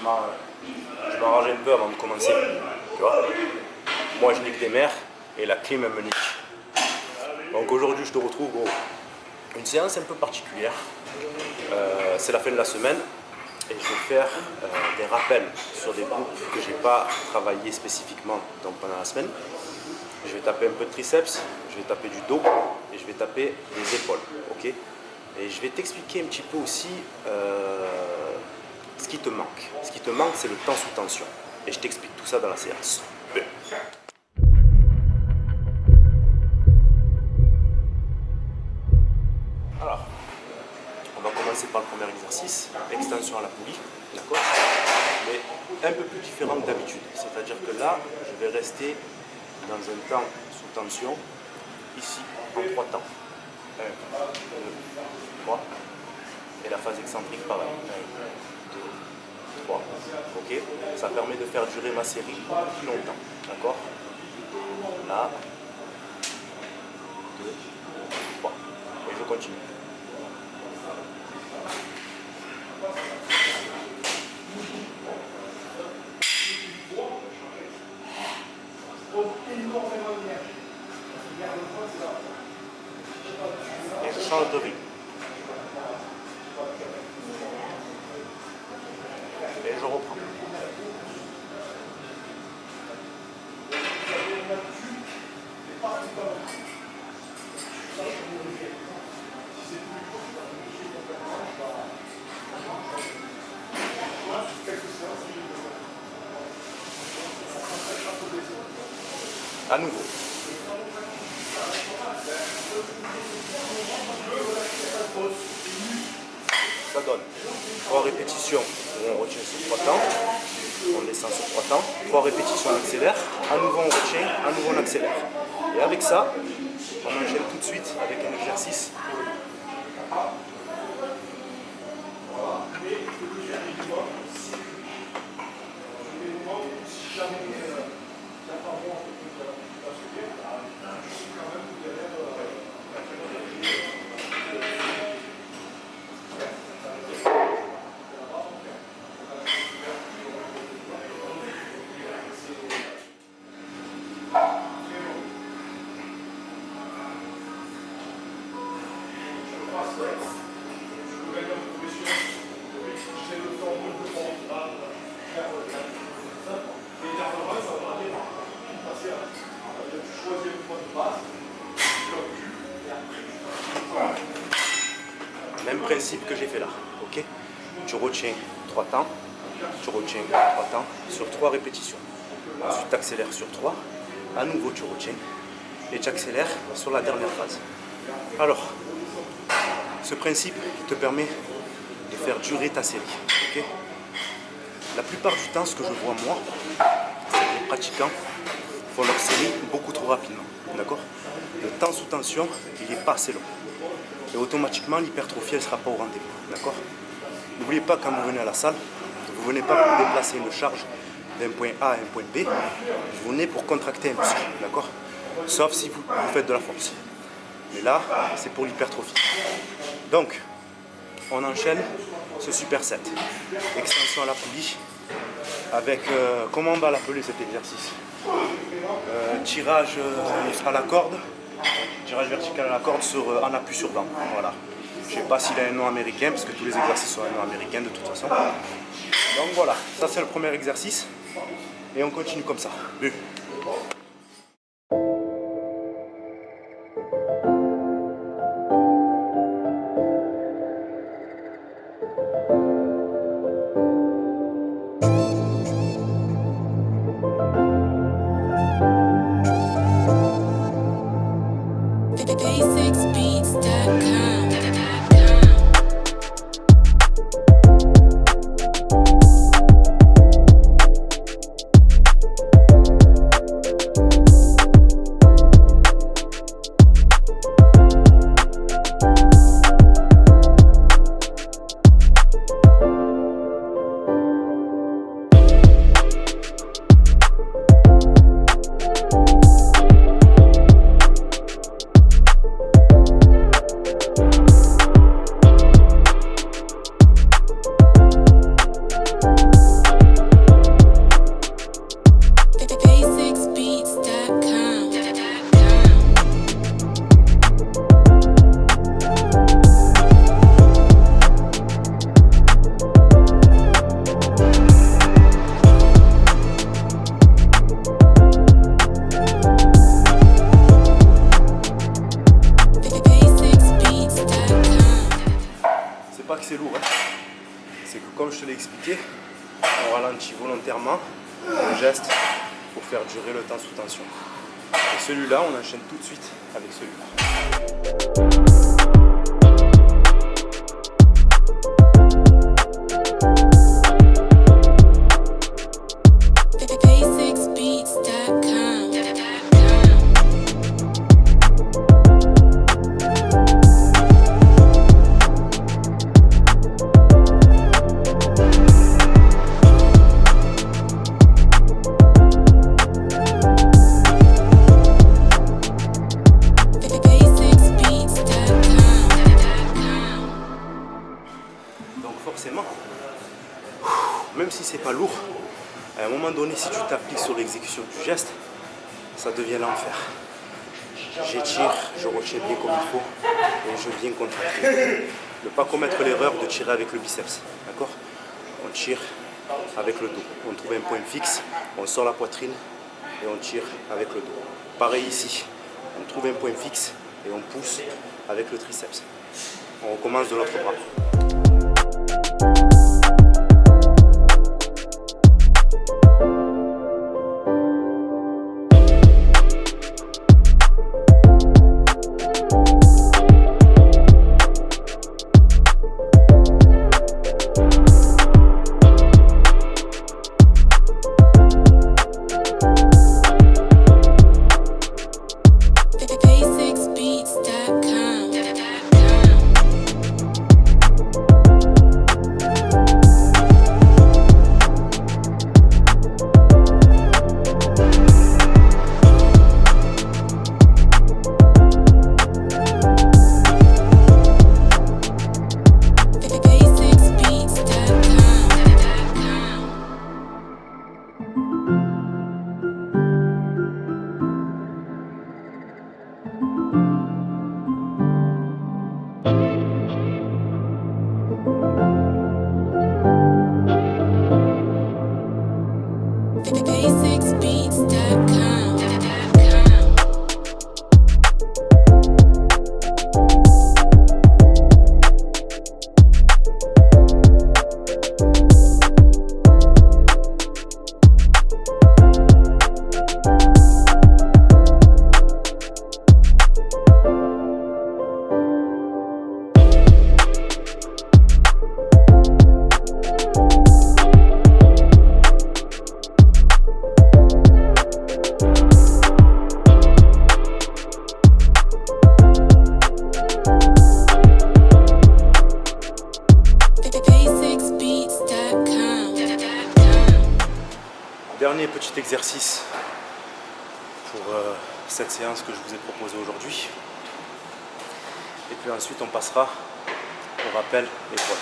je m'arrange un peu avant de commencer. Tu vois, moi je nique des mères et la clim elle me nique. Donc aujourd'hui je te retrouve gros. Une séance un peu particulière. C'est la fin de la semaine et je vais faire des rappels sur des groupes que je n'ai pas travaillé spécifiquement pendant la semaine. Je vais taper un peu de triceps, je vais taper du dos et je vais taper les épaules. Ok. Et je vais t'expliquer un petit peu aussi ce qui te manque. Ce qui te manque, c'est le temps sous tension. Et je t'explique tout ça dans la séance. Alors, on va commencer par le premier exercice, extension à la poulie, d'accord? Mais un peu plus différent que d'habitude. C'est-à-dire que là, je vais rester dans un temps sous tension, ici, en 3 temps. 1, 2, 3. Et la phase excentrique, pareil. 1, 2, 3. Ok? Ça permet de faire durer ma série beaucoup plus longtemps. D'accord? Là. 2, 3. Et je continue. Et je change de rythme. Et je reprends. À nouveau. Ça donne 3 répétitions où on retient sur 3 temps, on descend sur 3 temps, 3 répétitions on accélère, à nouveau on retient, à nouveau on accélère. Et avec ça, on enchaîne tout de suite avec un exercice. Même principe que j'ai fait là, ok? Tu retiens 3 temps, tu retiens 3 temps sur 3 répétitions. Ensuite tu accélères sur 3, à nouveau tu retiens et tu accélères sur la dernière phase. Alors, ce principe te permet de faire durer ta série, ok? La plupart du temps, ce que je vois moi, c'est que les pratiquants font leur série beaucoup trop rapidement, d'accord? Le temps sous tension, il n'est pas assez long. Et automatiquement, l'hypertrophie, elle ne sera pas au rendez-vous, d'accord? N'oubliez pas, quand vous venez à la salle, vous ne venez pas pour déplacer une charge d'un point A à un point B, vous venez pour contracter un muscle, d'accord? Sauf si vous faites de la force. Mais là, c'est pour l'hypertrophie. Donc, on enchaîne ce superset. Extension à la poulie, avec, comment on va l'appeler cet exercice? Tirage à la corde, tirage vertical à la corde en appui sur dent. Voilà. Je ne sais pas s'il a un nom américain, parce que tous les exercices ont un nom américain de toute façon. Donc voilà, ça c'est le premier exercice. Et on continue comme ça. Bu. ouais, c'est que comme je te l'ai expliqué, on ralentit volontairement le geste pour faire durer le temps sous tension. Et celui-là, on enchaîne tout de suite avec celui-là. Forcément, même si c'est pas lourd, à un moment donné, si tu t'appliques sur l'exécution du geste, ça devient l'enfer. J'étire, je retiens bien comme il faut et je viens contracter. Ne pas commettre l'erreur de tirer avec le biceps, d'accord? On tire avec le dos. On trouve un point fixe, on sort la poitrine et on tire avec le dos. Pareil ici, on trouve un point fixe et on pousse avec le triceps. On recommence de l'autre bras. Dernier petit exercice pour cette séance que je vous ai proposée aujourd'hui. Et puis ensuite on passera au rappel épaule.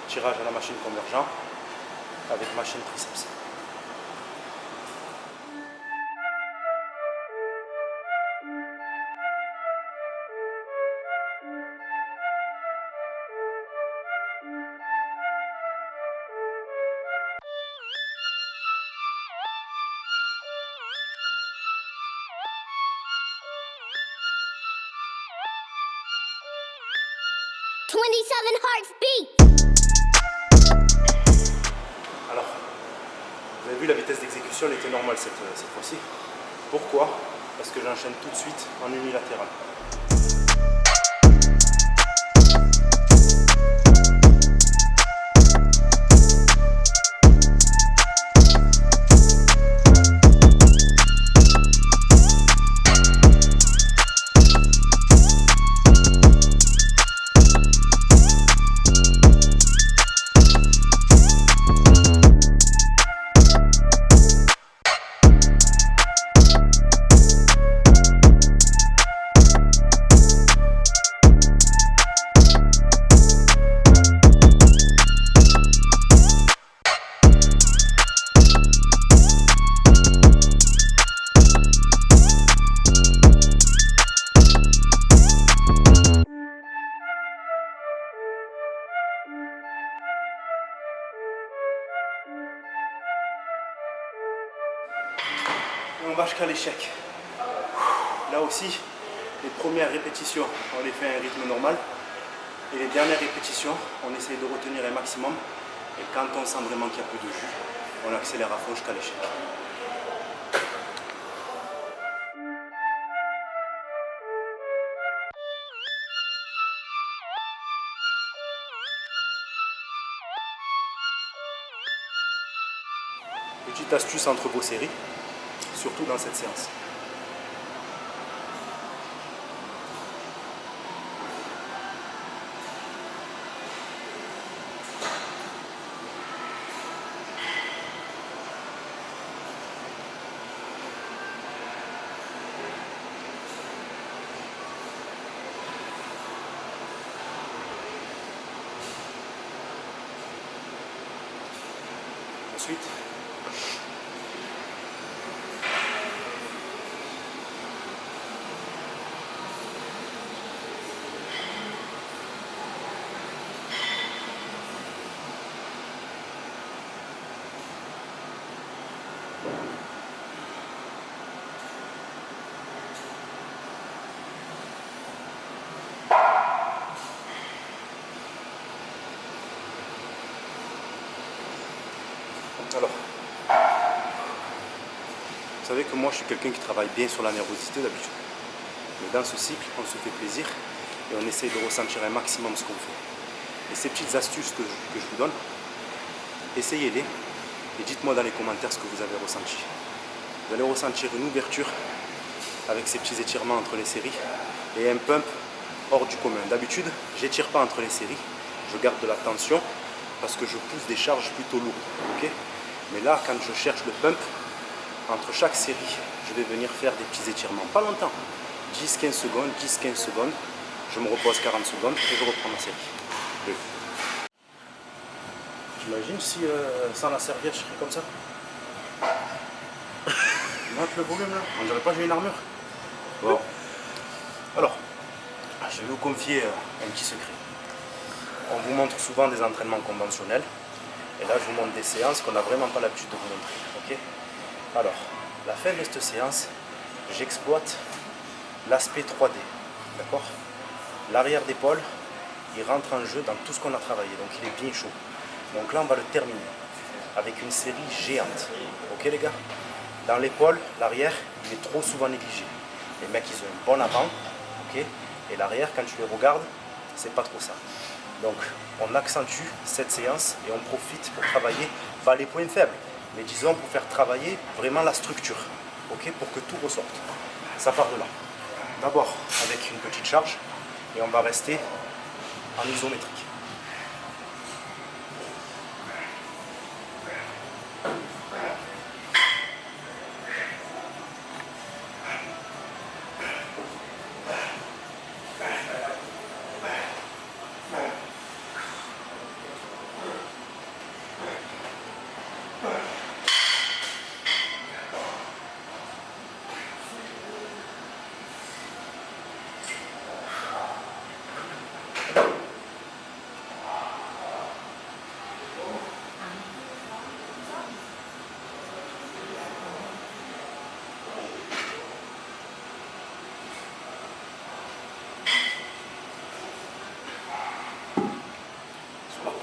Tirage à la machine convergent avec machine triceps. Alors, vous avez vu, la vitesse d'exécution elle était normale cette fois-ci. Pourquoi? Parce que j'enchaîne tout de suite en unilatéral. Et on va jusqu'à l'échec. Là aussi, les premières répétitions, on les fait à un rythme normal. Et les dernières répétitions, on essaye de retenir un maximum. Et quand on sent vraiment qu'il y a plus de jus, on accélère à fond jusqu'à l'échec. Petite astuce entre vos séries, surtout dans cette séance. Ensuite, alors, vous savez que moi je suis quelqu'un qui travaille bien sur la nervosité d'habitude. Mais dans ce cycle, on se fait plaisir et on essaye de ressentir un maximum ce qu'on fait. Et ces petites astuces que je vous donne, essayez-les et dites-moi dans les commentaires ce que vous avez ressenti. Vous allez ressentir une ouverture avec ces petits étirements entre les séries et un pump hors du commun. D'habitude, j'étire pas entre les séries, je garde de la tension parce que je pousse des charges plutôt lourdes. Okay, mais là, quand je cherche le pump, entre chaque série, je vais venir faire des petits étirements. Pas longtemps, 10-15 secondes, 10-15 secondes. Je me repose 40 secondes et je reprends ma série. J'imagine si sans la serviette, je serais comme ça. Monte le volume là, on dirait pas que j'ai une armure. Bon, alors, je vais vous confier un petit secret. On vous montre souvent des entraînements conventionnels. Et là, je vous montre des séances qu'on n'a vraiment pas l'habitude de vous montrer. Okay, alors, la fin de cette séance, j'exploite l'aspect 3D. D'accord? L'arrière d'épaule, il rentre en jeu dans tout ce qu'on a travaillé. Donc, il est bien chaud. Donc là, on va le terminer avec une série géante. Ok, les gars? Dans l'épaule, l'arrière, il est trop souvent négligé. Les mecs, ils ont un bon avant. Ok? Et l'arrière, quand tu les regardes, c'est pas trop ça. Donc, on accentue cette séance et on profite pour travailler, pas les points faibles, mais disons pour faire travailler vraiment la structure, ok, pour que tout ressorte. Ça part de là. D'abord avec une petite charge et on va rester en isométrique.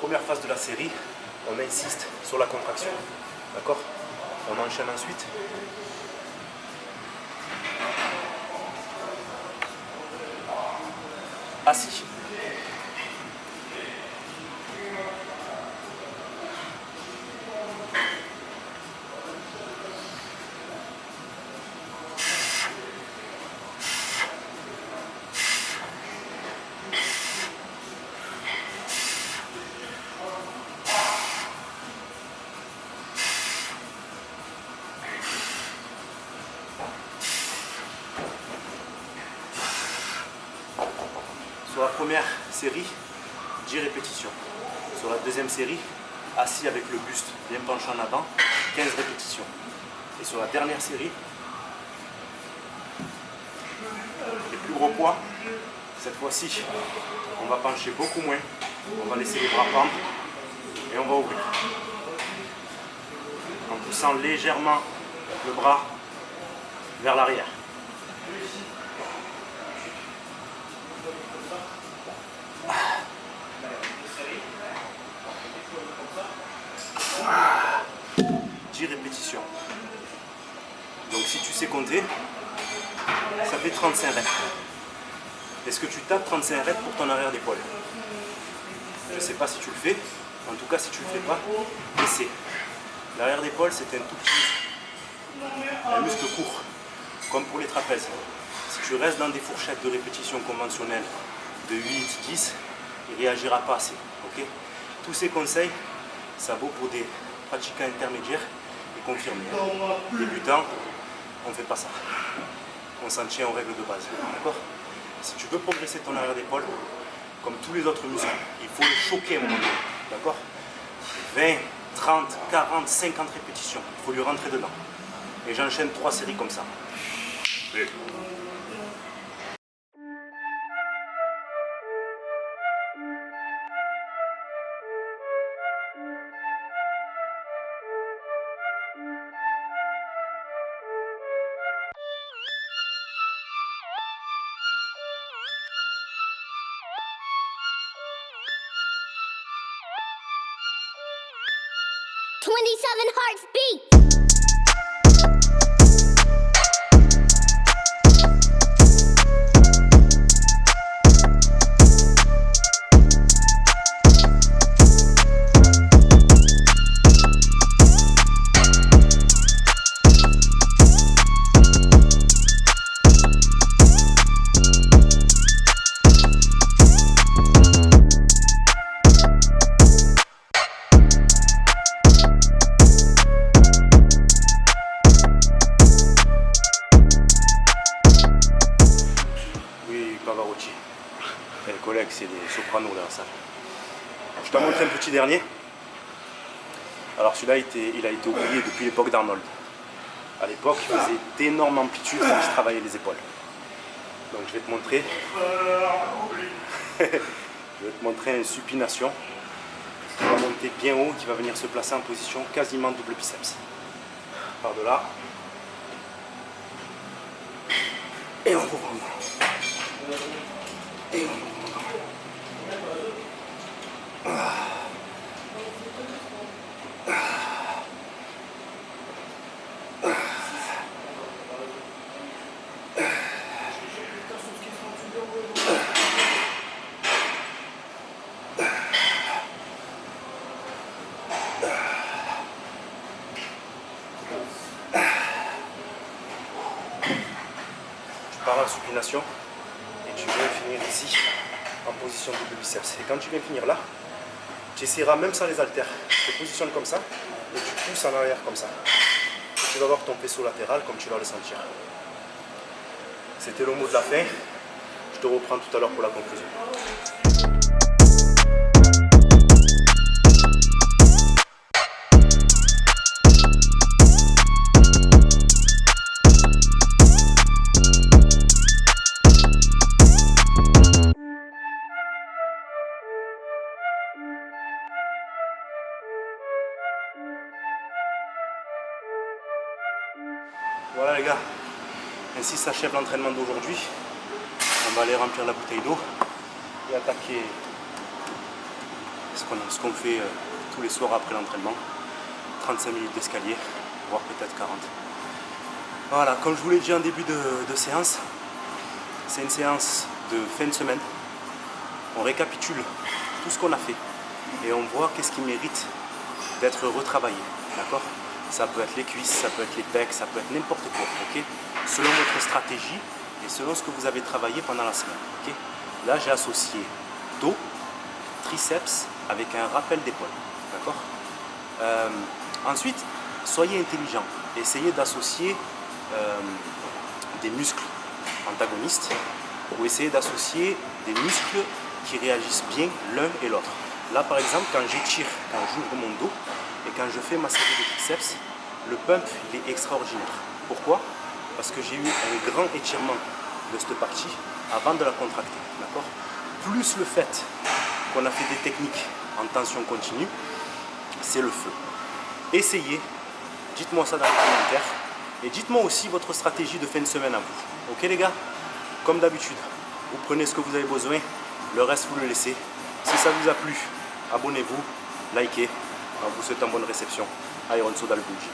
Première phase de la série, on insiste sur la contraction. D'accord? On enchaîne ensuite. Assis. Sur la première série, 10 répétitions. Sur la deuxième série, assis avec le buste bien penché en avant, 15 répétitions. Et sur la dernière série, les plus gros poids, cette fois-ci, on va pencher beaucoup moins. On va laisser les bras pendre et on va ouvrir. En poussant légèrement le bras vers l'arrière. sais compter, ça fait 35 reps. Est-ce que tu tapes 35 reps pour ton arrière d'épaule? Je ne sais pas si tu le fais. En tout cas, si tu ne le fais pas, essaie. L'arrière d'épaule, c'est un tout petit muscle. Un muscle court, comme pour les trapèzes. Si tu restes dans des fourchettes de répétition conventionnelles de 8, 10, il ne réagira pas assez. Okay? Tous ces conseils, ça vaut pour des pratiquants intermédiaires et confirmés. Débutants, on ne fait pas ça. On s'en tient aux règles de base. D'accord? Si tu veux progresser ton arrière d'épaule, comme tous les autres muscles, il faut le choquer à un moment donné. D'accord? 20, 30, 40, 50 répétitions. Il faut lui rentrer dedans. Et j'enchaîne 3 séries comme ça. Et... Hearts beat. Pavarotti. Et les collègues, c'est des sopranos dans la salle. Je t'en montre un petit dernier. Alors celui-là, il a été oublié depuis l'époque d'Arnold. À l'époque, il faisait d'énormes amplitudes quand il travaillait les épaules. Donc je vais te montrer. Je vais te montrer un supination qui va monter bien haut, qui va venir se placer en position quasiment double biceps. Par de là. Et on ouvre. Et on ouvre. Par la supination et tu viens finir ici en position double biceps. Et quand tu viens finir là, tu essaieras même sans les haltères. Tu te positionnes comme ça et tu pousses en arrière comme ça. Et tu vas voir ton faisceau latéral comme tu vas le sentir. C'était le mot de la fin. Je te reprends tout à l'heure pour la conclusion. Voilà les gars, ainsi s'achève l'entraînement d'aujourd'hui. On va aller remplir la bouteille d'eau et attaquer ce qu'on fait tous les soirs après l'entraînement. 35 minutes d'escalier, voire peut-être 40. Voilà, comme je vous l'ai dit en début de séance, c'est une séance de fin de semaine. On récapitule tout ce qu'on a fait et on voit qu'est-ce qui mérite d'être retravaillé. D'accord ? Ça peut être les cuisses, ça peut être les pecs, ça peut être n'importe quoi, ok? Selon votre stratégie et selon ce que vous avez travaillé pendant la semaine, ok? Là, j'ai associé dos, triceps avec un rappel d'épaule, d'accord? Ensuite, soyez intelligent. Essayez d'associer des muscles antagonistes ou essayez d'associer des muscles qui réagissent bien l'un et l'autre. Là, par exemple, quand j'étire, quand j'ouvre mon dos, et quand je fais ma série de triceps, le pump il est extraordinaire. Pourquoi? Parce que j'ai eu un grand étirement de cette partie avant de la contracter. D'accord? Plus le fait qu'on a fait des techniques en tension continue, c'est le feu. Essayez, dites-moi ça dans les commentaires et dites-moi aussi votre stratégie de fin de semaine à vous. Ok les gars? Comme d'habitude, vous prenez ce que vous avez besoin, le reste vous le laissez. Si ça vous a plu, abonnez-vous, likez. On vous souhaite une bonne réception. Iron Soda le Belgique.